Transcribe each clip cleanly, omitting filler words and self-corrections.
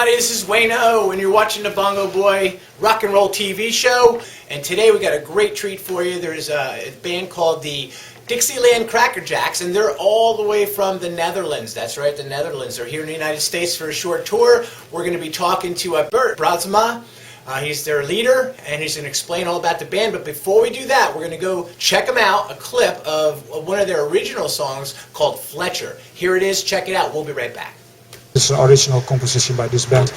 everybody, this is Wayno, and you're watching the Bongo Boy Rock and Roll TV show. And today we got a great treat for you. There's a band called the Dixieland Crackerjacks, and they're all the way from the Netherlands. That's right, the Netherlands. They're here in the United States for a short tour. We're going to be talking to Bert Brandsma. He's their leader, and he's going to explain all about the band. But before we do that, we're going to go check them out, a clip of one of their original songs called Fletcher. Here it is. Check it out. We'll be right back. It's an original composition by this band.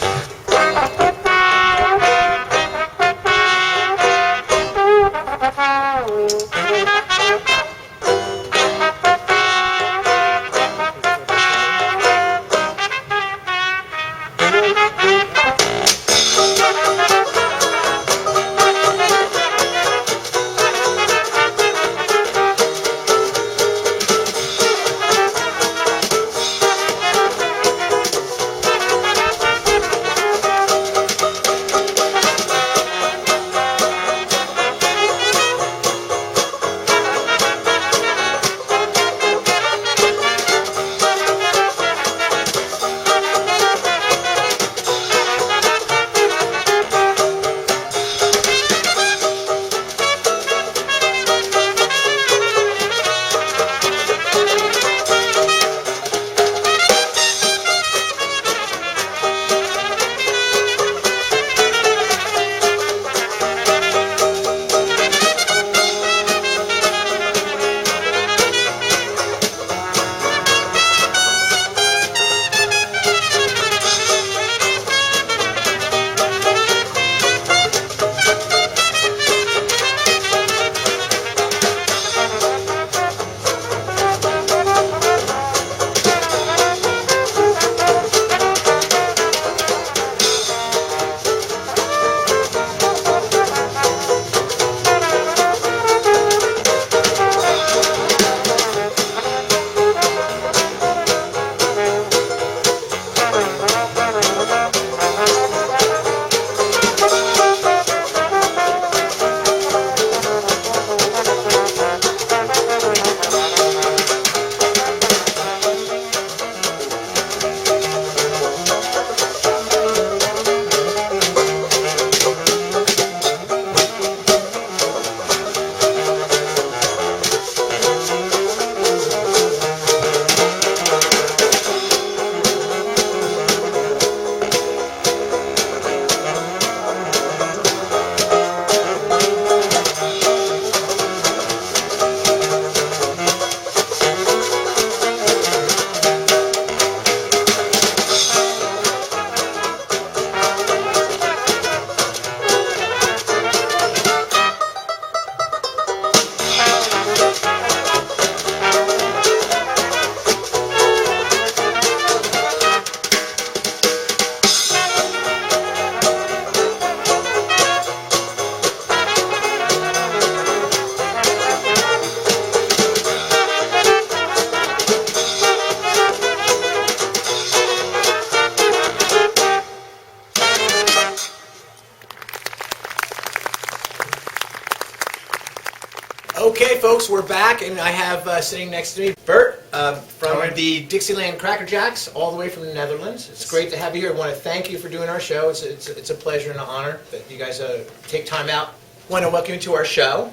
Okay, folks, we're back, and I have sitting next to me Bert from the Dixieland Crackerjacks, all the way from the Netherlands. It's great to have you here. I want to thank you for doing our show. It's a pleasure and an honor that you guys take time out. I want to welcome you to our show.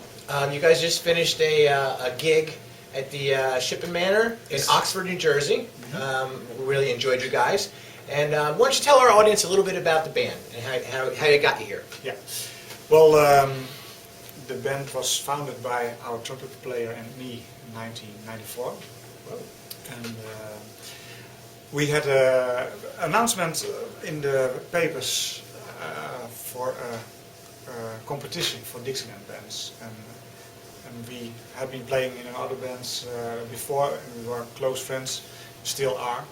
You guys just finished a gig at the Shippen Manor in Oxford, New Jersey. We really enjoyed you guys. And why don't you tell our audience a little bit about the band and how you got you here? Yeah. Well, the band was founded by our trumpet player and me in 1994. Whoa. And we had an announcement in the papers for a competition for Dixieland bands. And we had been playing in other bands before, and we were close friends, still are.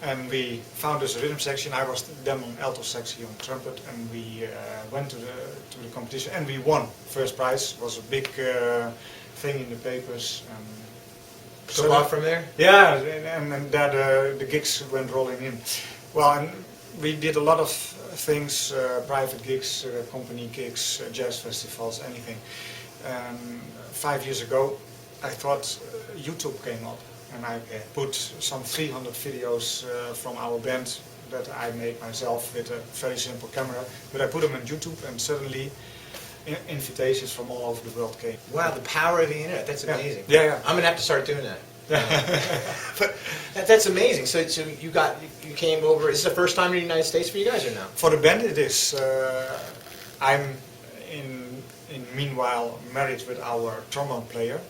And we found this rhythm section. I was then on alto sax, on trumpet, and we went to the competition, and we won. First prize was a big thing in the papers. So off from there? Yeah, and that the gigs went rolling in. Well, and we did a lot of things, private gigs, company gigs, jazz festivals, anything. 5 years ago, I thought YouTube came up, and I put some 300 videos from our band that I made myself with a very simple camera, but I put them on YouTube, and suddenly invitations from all over the world came. Wow, the power of the internet, that's amazing. Yeah, yeah. I'm going to have to start doing that. But that's amazing. So you came over, is this the first time in the United States for you guys or no? For the band it is. I'm meanwhile married with our trombone player,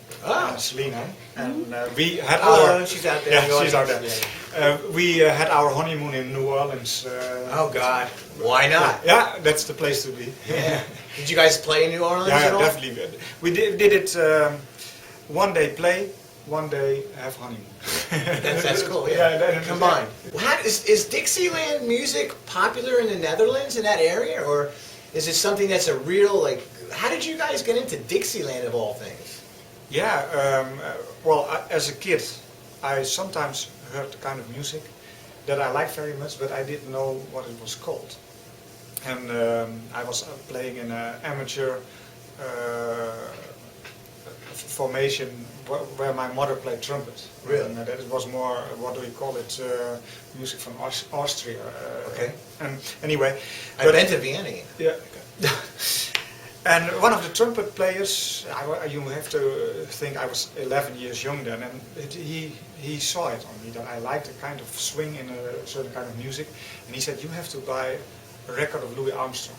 Selena, and we had our... she's out there. Yeah, she's out there. Yeah. We had our honeymoon in New Orleans. Oh God, why not? Yeah, that's the place to be. Yeah. Did you guys play in New Orleans at Yeah, all? definitely. We did it one day play, one day have honeymoon. That's cool, yeah. Combined. Is Dixieland music popular in the Netherlands, in that area, or is it something that's a real, like, how did you guys get into Dixieland of all things? Yeah, well, as a kid, I sometimes heard the kind of music that I liked very much, but I didn't know what it was called. And I was playing in an amateur formation where my mother played trumpet. Really? And that was more, what do we call it, music from Austria. Okay. And anyway. I've been to Vienna. Yeah. And one of the trumpet players, you have to think I was 11 years young then, and he saw it on me that I liked a kind of swing in a certain kind of music, and he said, you have to buy a record of Louis Armstrong.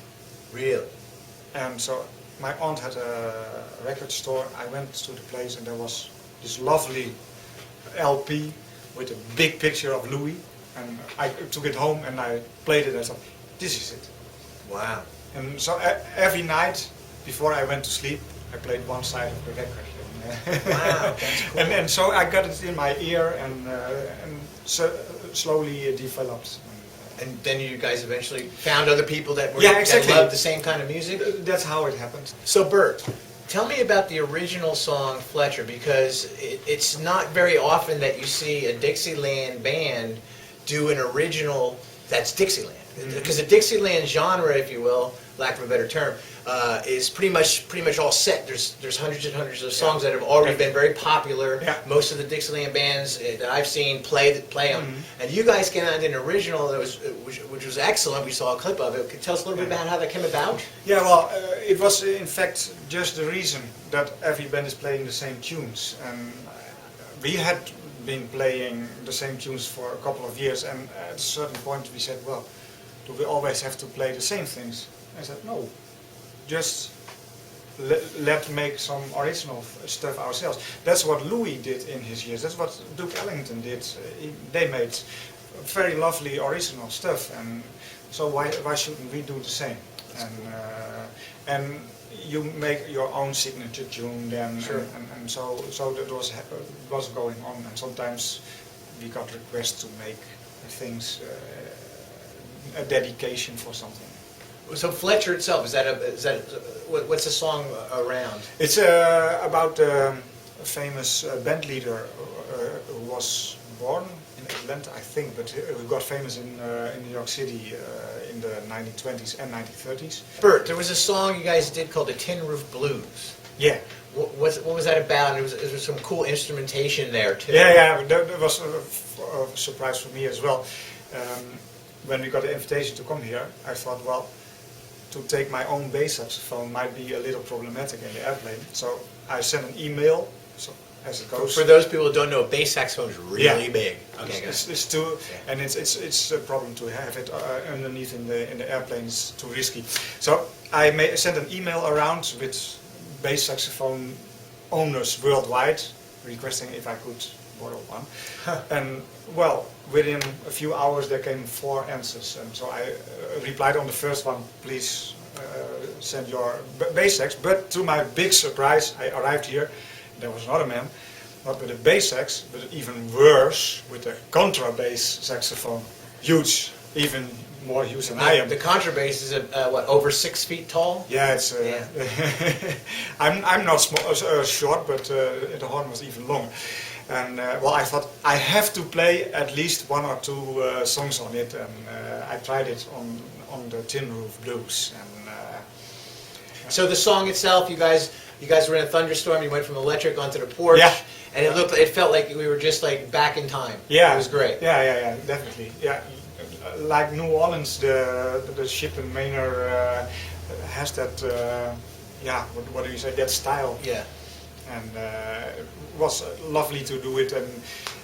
Really? And so my aunt had a record store. I went to the place and there was this lovely LP with a big picture of Louis, and I took it home and I played it and I thought, this is it. Wow. And so every night before I went to sleep, I played one side of the record. Wow, that's cool. And so I got it in my ear, and so slowly developed. And then you guys eventually found other people that were exactly. that loved the same kind of music? That's how it happened. So Bert, tell me about the original song Fletcher, because it's not very often that you see a Dixieland band do an original that's Dixieland. Because the Dixieland genre, if you will, lack of a better term, is pretty much all set. There's hundreds and hundreds of songs that have already been very popular. Yeah. Most of the Dixieland bands that I've seen play them, and you guys came out with an original that which was excellent. We saw a clip of it. Could you tell us a little bit about how that came about? Yeah, well, it was in fact just the reason that every band is playing the same tunes, and we had been playing the same tunes for a couple of years, and at a certain point we said, well, do we always have to play the same things? I said, no, just let's make some original stuff ourselves. That's what Louis did in his years. That's what Duke Ellington did. They made very lovely original stuff, and so why shouldn't we do the same? And you make your own signature tune then, sure. and so that was going on. And sometimes we got requests to make things. A dedication for something. So Fletcher itself, what's the song around? It's about a famous band leader who was born in Atlanta, I think, but who got famous in New York City in the 1920s and 1930s. Bert, there was a song you guys did called the Tin Roof Blues. Yeah. What was that about? There was some cool instrumentation there too. Yeah, that was a surprise for me as well. When we got the invitation to come here, I thought, well, to take my own bass saxophone might be a little problematic in the airplane. So I sent an email, so as it goes. For those people who don't know, bass saxophone is really big. Okay, it's too, and it's a problem to have it underneath in the airplane. It's too risky. So I sent an email around with bass saxophone owners worldwide, requesting if I could borrow one. And well, within a few hours there came 4 answers, and so I replied on the first one, please send your bass sax. But to my big surprise, I arrived here, there was another man, not with a bass sax, but even worse, with a contrabass saxophone. Huge, even more huge than I am. The contrabass is over 6 feet tall? Yeah, it's. I'm not short, but the horn was even longer. And well, I thought I have to play at least 1 or 2 songs on it, and I tried it on the Tin Roof Blues. And so the song itself, you guys were in a thunderstorm. You went from electric onto the porch, and it felt like we were just like back in time. Yeah, It was great. Yeah, definitely. Yeah, like New Orleans, the Shippen Manor has that. What do you say? That style. Yeah. And it was lovely to do it. And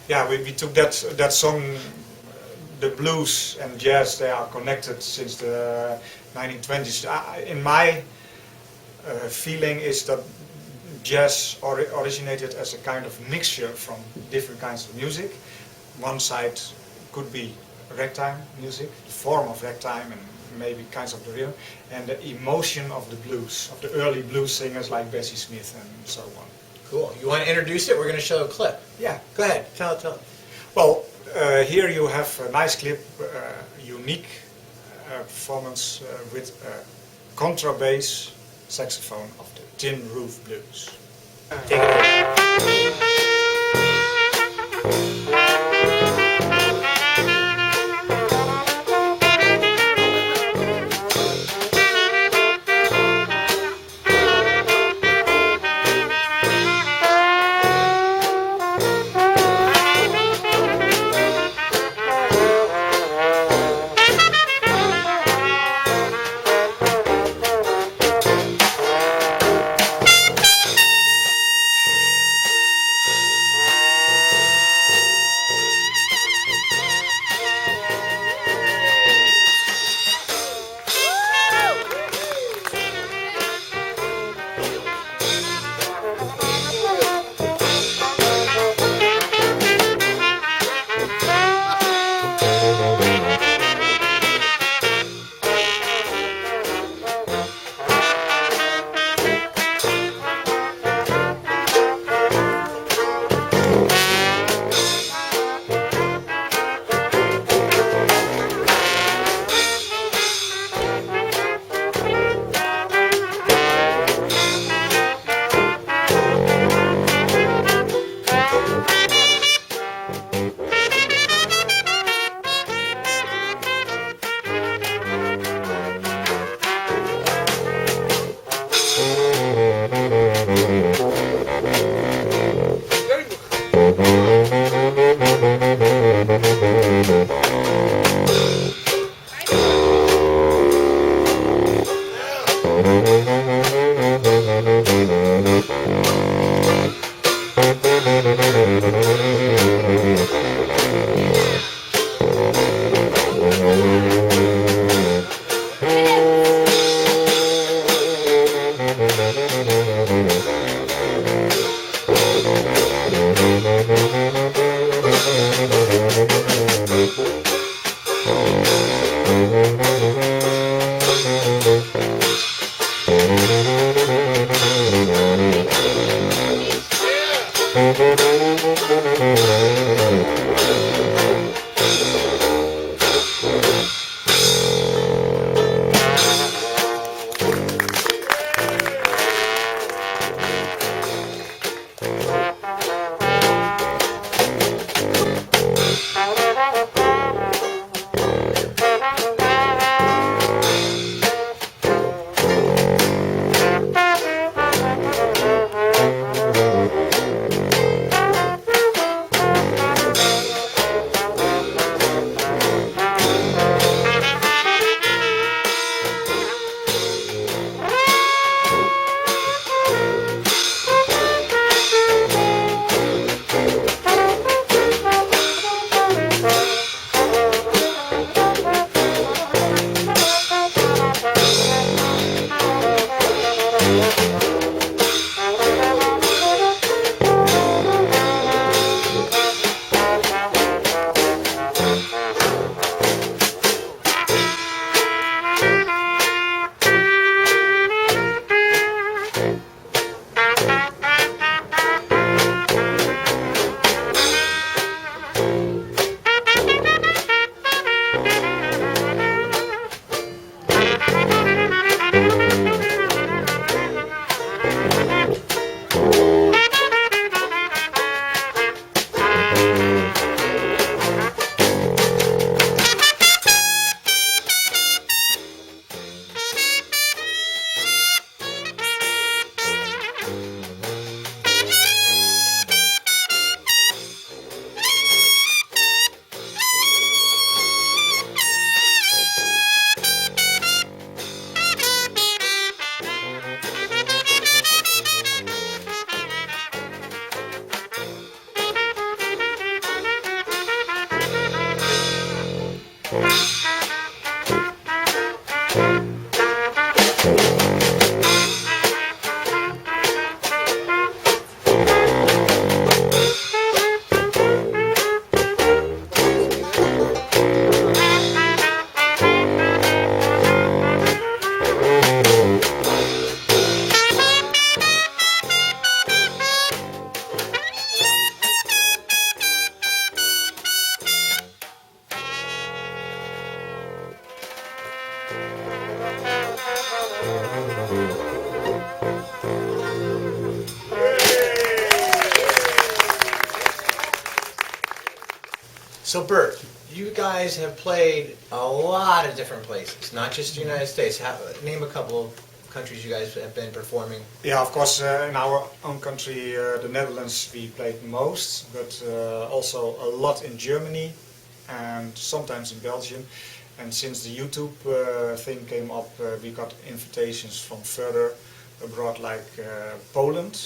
yeah, we took that song. The blues and jazz, they are connected since the 1920s. In my feeling is that jazz originated as a kind of mixture from different kinds of music. One side could be ragtime music, the form of ragtime and maybe kinds of the rhythm, and the emotion of the blues, of the early blues singers like Bessie Smith and so on. Cool. You want to introduce it? We're going to show a clip. Yeah. Go ahead. Tell it. Well, here you have a nice clip, unique performance with contrabass saxophone of the Tin Roof Blues. Take it away. So Bert, you guys have played a lot of different places, not just the United States. Name a couple of countries you guys have been performing. Yeah, of course, in our own country, the Netherlands, we played most, but also a lot in Germany and sometimes in Belgium. And since the YouTube thing came up, we got invitations from further abroad, like Poland,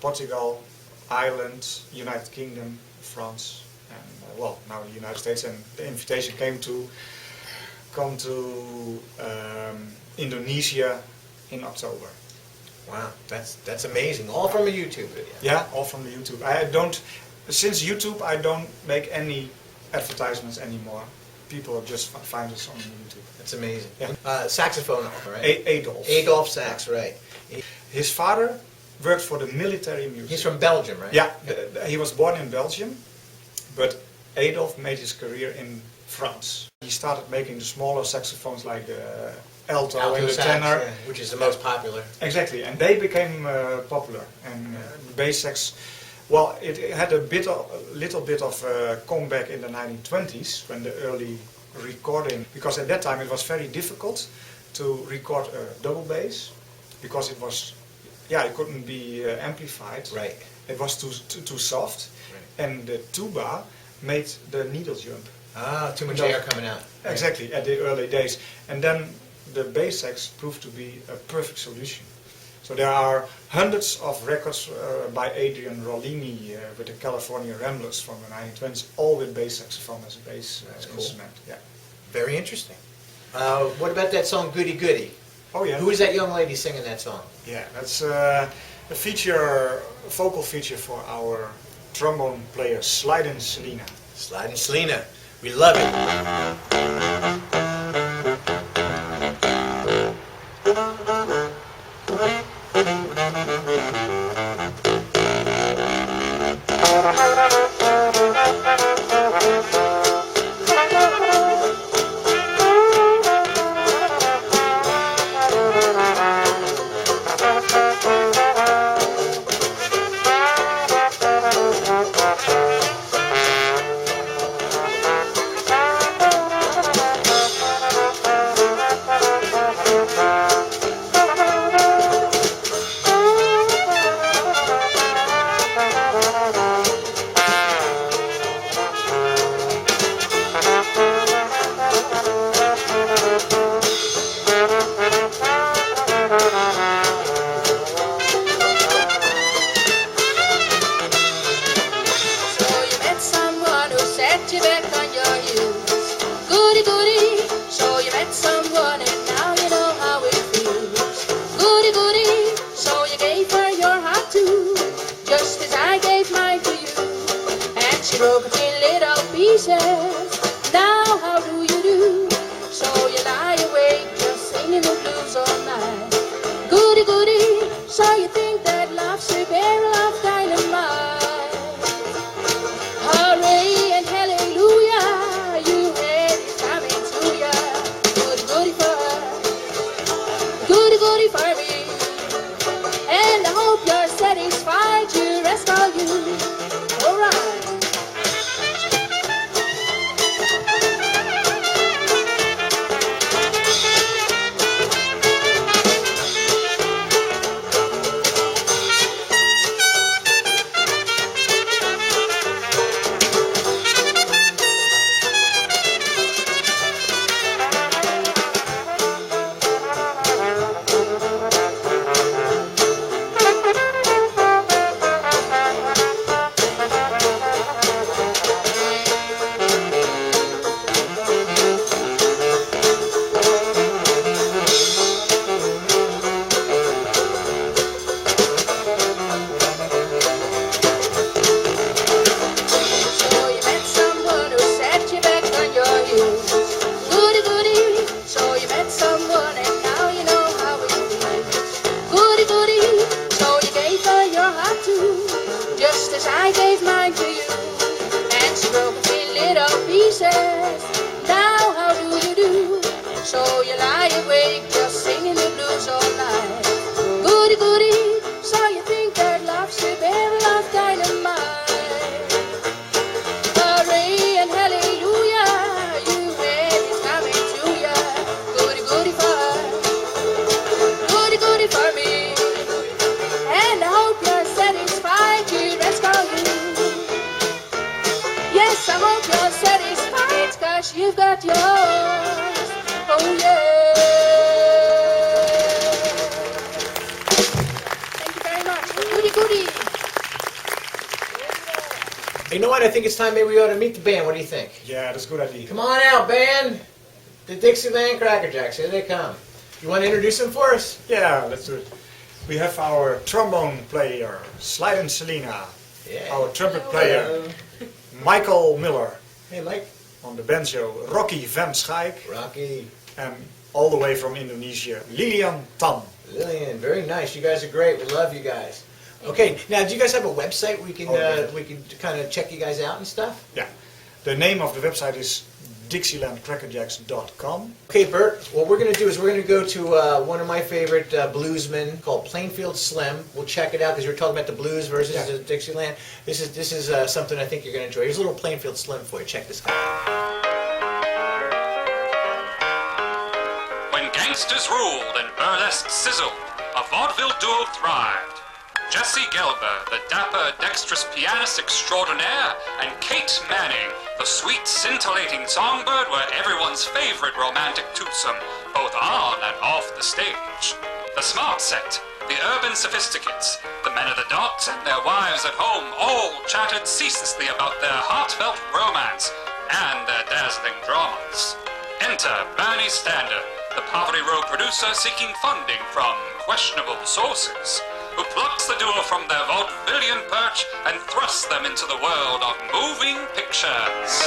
Portugal, Ireland, United Kingdom, France, and well, now the United States. And the invitation came to come to Indonesia in October. Wow, that's amazing. All from a YouTube video. Yeah, all from the YouTube. I don't, since YouTube, I don't make any advertisements anymore. People just find us on YouTube. That's amazing. Yeah. Saxophone, right? Adolf. Adolf Sax, right. His father worked for the military music. He's from Belgium, right? Yeah, he was born in Belgium, but Adolf made his career in France. He started making the smaller saxophones like the alto and the sax, tenor. yeah, which is the most popular. Exactly, and they became popular. And the bass sax, well, it had a little bit of a comeback in the 1920s when the early recording, because at that time it was very difficult to record a double bass because it was, yeah, it couldn't be amplified. Right. It was too soft, right. And the tuba made the needle jump. Ah, too much air coming out. Right. Exactly, at the early days. And then the bass sax proved to be a perfect solution. So there are hundreds of records by Adrian Rollini with the California Ramblers from the 1920s, all with bass saxophone as a bass instrument. Yeah. Very interesting. What about that song Goody Goody? Oh yeah. Who is that young lady singing that song? Yeah, that's a vocal feature for our trombone player Slidin Selena. Slidin Selena. We love it. Now how do you do? So you lie awake just singing the blues all night. Goody goody, so you think that love's a barrel of dynamite. Hooray and hallelujah, you had it coming to ya. Goody goody for her, goody goody for me. And I hope you're satisfied, you rest all you. Alright. Now how do you do? So you lie awake just singing the blues all night. Goody goody, so you think that love's a barrel of dynamite. Hooray and hallelujah, you man is coming to ya. Goody goody for me. And I hope you're satisfied to rest on you. Yes, I hope you're satisfied, 'cause you've got yours. Oh yeah. Thank you very much. Goody goody. You know what? I think it's time maybe we ought to meet the band. What do you think? Yeah, that's a good idea. Come on out, band. The Dixieland Crackerjacks. Here they come. You want to introduce them for us? Yeah, let's do it. We have our trombone player, Slidin Selena. Yeah. Our trumpet player, Michel Muller. Hey, Mike. On the banjo, Rocky van Schaik. Rocky. And all the way from Indonesia, Lielian Tan. Lielian. Very nice. You guys are great. We love you guys. Okay. Now, do you guys have a website we can kind of check you guys out and stuff? Yeah. The name of the website is DixielandCrackerjacks.com. Okay, Bert, what we're going to do is we're going to go to one of my favorite bluesmen called Plainfield Slim. We'll check it out because we're talking about the blues versus the Dixieland. This is something I think you're going to enjoy. Here's a little Plainfield Slim for you. Check this out. When gangsters ruled and burlesque sizzled, a vaudeville duo thrived. Jesse Gelber, the dapper, dexterous pianist extraordinaire, and Kate Manning, the sweet, scintillating songbird, were everyone's favorite romantic twosome, both on and off the stage. The smart set, the urban sophisticates, the men of the dot, and their wives at home all chattered ceaselessly about their heartfelt romance and their dazzling dramas. Enter Bernie Stander, the Poverty Row producer seeking funding from questionable sources, who plucks the duo from their vaudevillian perch and thrusts them into the world of moving pictures.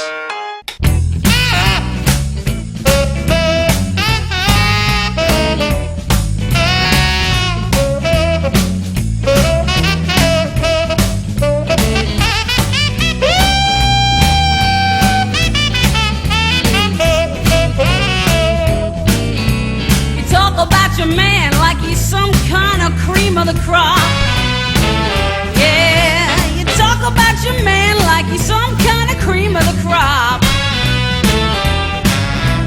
You talk about your man like he's some kind of cream of the crop. Yeah, you talk about your man like he's some kind of cream of the crop.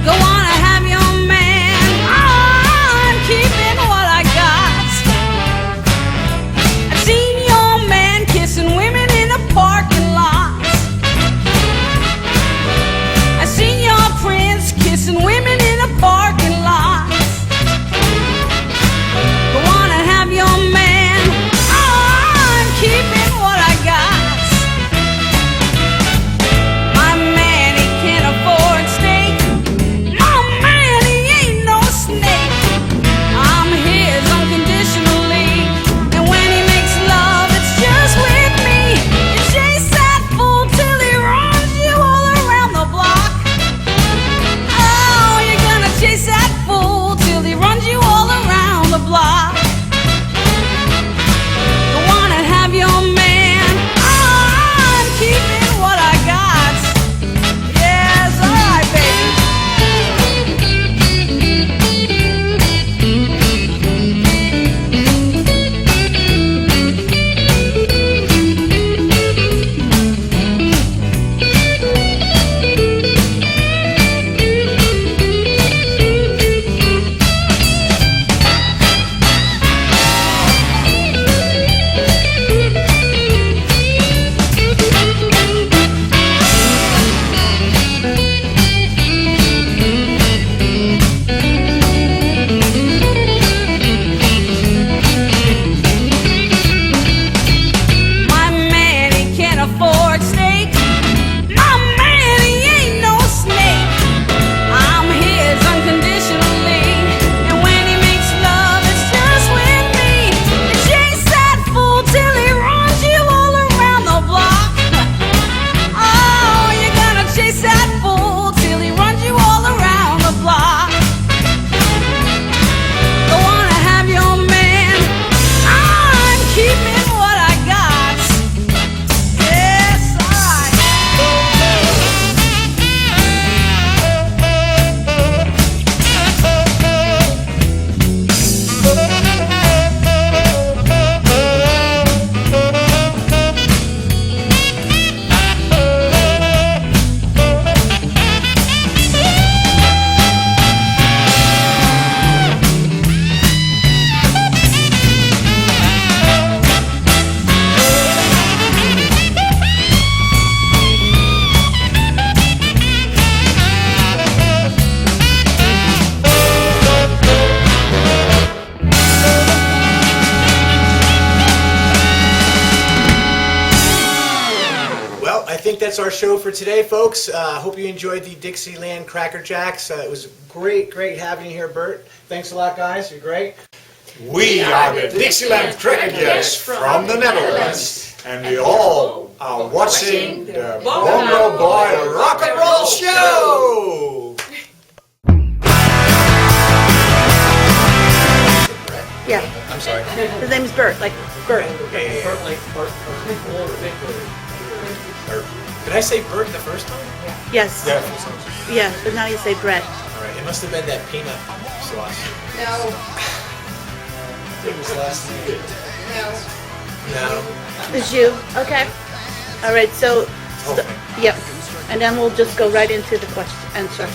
Go on and have your man. I'm keeping what I got. I've seen your man kissing women in the parking lot. I've seen your prince kissing women in the parking lot. Go on and have your man. that's our show for today, folks. Hope you enjoyed the Dixieland Crackerjacks. It was great having you here, Bert. Thanks a lot, guys. You're great. We are the Dixieland Crackerjacks from the Netherlands, and we all are watching the Bongo Boy Rock and Roll Show! Yeah, I'm sorry. his name is Bert, like Bert. Did I say Bert the first time? Yes. Yeah, but now you say Brett. All right. It must have been that peanut sauce. No, It was last name. no. No. It's you. Okay. All right. So, yep. And then we'll just go right into the answer.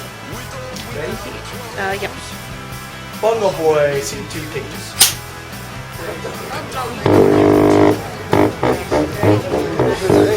Ready? Yep. Bongo Boy, see 2 pages. Ready?